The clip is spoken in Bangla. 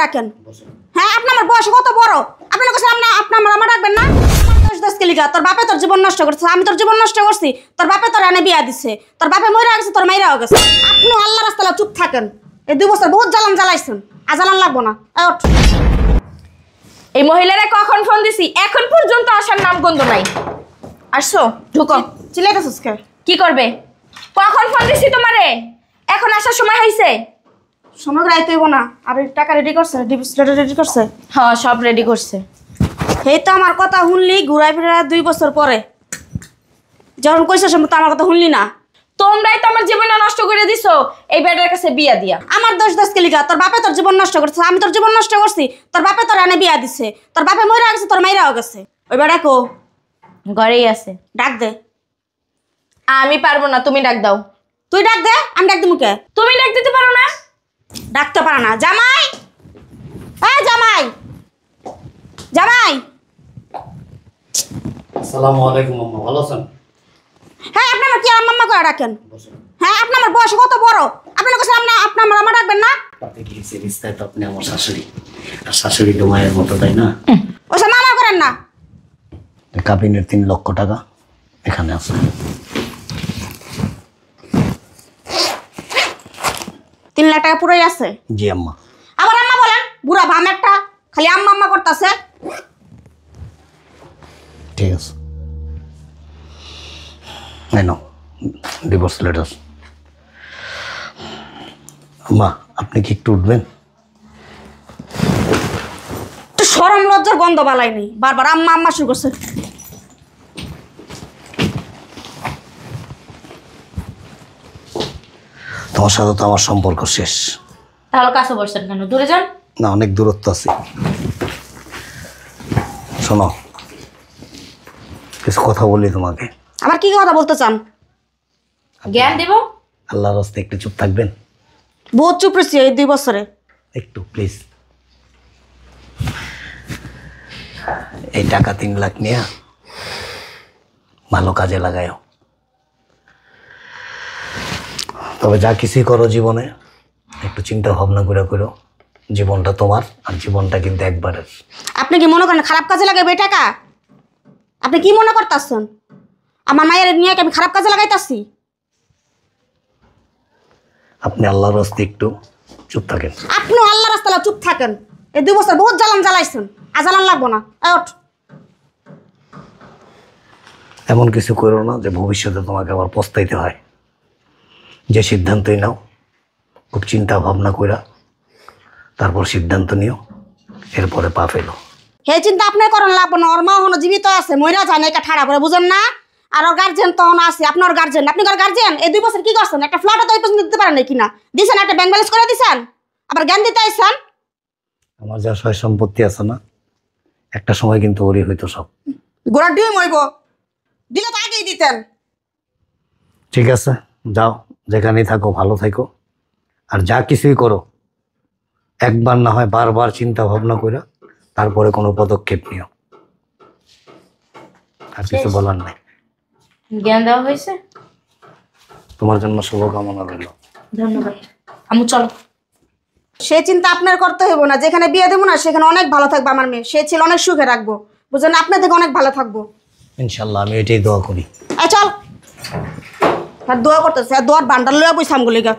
ডাকেন? হ্যাঁ, আপনি আমার বয়স কত বড়? আপনি কাছে আপনি আমার ডাকবেন না? তোর বাপে তোর জীবন নষ্ট করছে, আমি তোর জীবন নষ্ট করছি। তোর বাপে তোর এনে বিয়া দিছে, তোর বাপে মইরা গেছে, তোর মাইরাও গেছে। আপনি আল্লাহ রাস্তায় চুপ থাকেন। এই 2 বছর বহুত জ্বালান জ্বালাইছেন, আর জ্বালান লাগবো না। এই মহিলারা কখন ফোন দিছি, এখন পর্যন্ত আসার নাম গন্ধ নাই। আসছো, ঢুকো। চিল্লাইতেছিস কে? কি করবে? কখন ফোন দিছি তোমারে? এখন আসার সময় হয়েছে? সময় রাইতে হইব না। আর টাকা রেডি করছে, ডিপোজিট রেডি করছে? হ্যাঁ, সব রেডি করছে। এই তো আমার কথা শুনলি ঘুরাই ফিরে 2 বছর পরে। যখন কইছে সে তো আমার কথা শুনলি না। তোমরাই তো আমার জীবনটা নষ্ট করে দিছো এই বেটার কাছে বিয়া দিয়া। আমার দোষ কে লিগা? তোর বাপে তোর জীবন নষ্ট করছে, আমি তোর জীবন নষ্ট করছি। তোর বাপে তোর এনে বিয়া দিছে, তোর বাপে মইরা গেছে, তোর মাইরাও গেছে। ওই বেটা কো? ঘরেই আছে। ডাক দে। আমি পারবো না, তুমি ডাক দাও। তুই ডাক দে, আমি ডাক দিমু কে? তুমি ডাক দিতে পারো না? ডাকতে পারে না। জামাই, এই জামাই, জামাই। আসসালামু আলাইকুম আম্মা, ভালো আছেন? হ্যাঁ, আপনি আমার কি আম্মা করে ডাকেন? হ্যাঁ, আপনি আমার বয়স কত বড়? আপনি কাছে আপনি আমার ডাকবেন না? তাতে কি রিস্তায় তো আপনি আমার শাশুড়ি, আর শাশুড়ি তো মায়ের মতো, তাই না? ওসব মামা করেন না। কাবিনের 3 লক্ষ টাকা এখানে আছে। 3 লাখ টাকা পুরোই আছে? জি আম্মা। আবার আম্মা বলেন? বুড়া ভাম একটা, খালি আম্মা আম্মা করতেছে। ঠিক আছে, নাও ডিভোর্স লেটার। আম্মা, আপনি কি একটু উঠবেন? তো শরম লজ্জার গন্ধ বালাই নেই, বারবার আম্মা আম্মা শুরু করছে। তোমার সাথে তো আমার সম্পর্ক শেষ। তাহলে কাছে বসছেন কেন? দূরে যান না, অনেক দূরত্ব আছে। শোনো, কিছু কথা বলি তোমাকে। আবার কি কথা বলতে চান? জ্ঞান দেব। আল্লাহর রাস্তায় একটু চুপ থাকবেন? বহুত চুপ রয়েছি এই 2 বছরে। একটু প্লিজ। এই টাকা 3 লাখ নিয়ে ভালো কাজে লাগাও। তবে যা কিছুই করো জীবনে একটু চিন্তা ভাবনা করে করো। জীবনটা তোমার, আর জীবনটা কিন্তু একবারের। আপনি কি মনে করেন খারাপ কাজে লাগাইবে এই টাকা? আপনি কি মনে করতেছেন আমার মায়ের নিয়ে আমি খারাপ কাজে লাগাইতাছি? আপনি আল্লাহর রাস্তায় একটু চুপ থাকেন। আপনিও আল্লাহ রাস্তায় চুপ থাকেন। এই 2 বছর বহুত জ্বালান জ্বালাইছেন, আর জ্বালান লাগবো না। ওঠ। এমন কিছু করো না যে ভবিষ্যতে তোমাকে আবার পস্তাইতে হয়। যে সিদ্ধান্তই নাও খুব চিন্তা ভাবনা কইরা তারপর সিদ্ধান্ত নিও, এরপরে পা ফেলো। হে চিন্তা আপনি করেন লাগবো না। ওর মা হনো জীবিত আছে, মইরা যায় না, এটা ঠাড়া করে বুঝেন না? আর ওর গার্জেন তখন আছে, আপনার গার্জেন। আপনি কার গার্জেন? এই 2 বছর কি করছেন? একটা ফ্ল্যাটও তো এই পর্যন্ত দিতে পারেন কিনা? দিছেন, একটা ব্যাংক ব্যালেন্স করে দিছেন, আবার জ্ঞান দিতে আইছেন। আমার যা সয় সম্পত্তি আছে না, একটা সময় কিন্তু ওরই হইতো সব। গোড়া ডিম হইব, দিলে তো আগেই দিতেন। ঠিক আছে, যাও, যেখানেই থাকো ভালো থাকো। আর যা কিছুই করো একবার না হয় বারবার চিন্তা ভাবনা করে তারপরে কোনো পদক্ষেপ নিও। আর কিছু বলার নাই। জ্ঞান দেওয়া হয়েছে। তোমার জন্য শুভকামনা রইল। ধন্যবাদ। আমু চলো। সে চিন্তা আপনার করতে হইব না। যেখানে বিয়ে দেবো না সেখানে অনেক ভালো থাকবে আমার মেয়ে। সে ছিল অনেক সুখে রাখবো, বুঝলেন? আপনার থেকে অনেক ভালো থাকবো ইনশাল্লাহ, আমি এটাই দোয়া করি। চল। আর দোয়া করতেছে, আর দোয়ার বান্ডাল লইয়া বইসাম গুলিগা।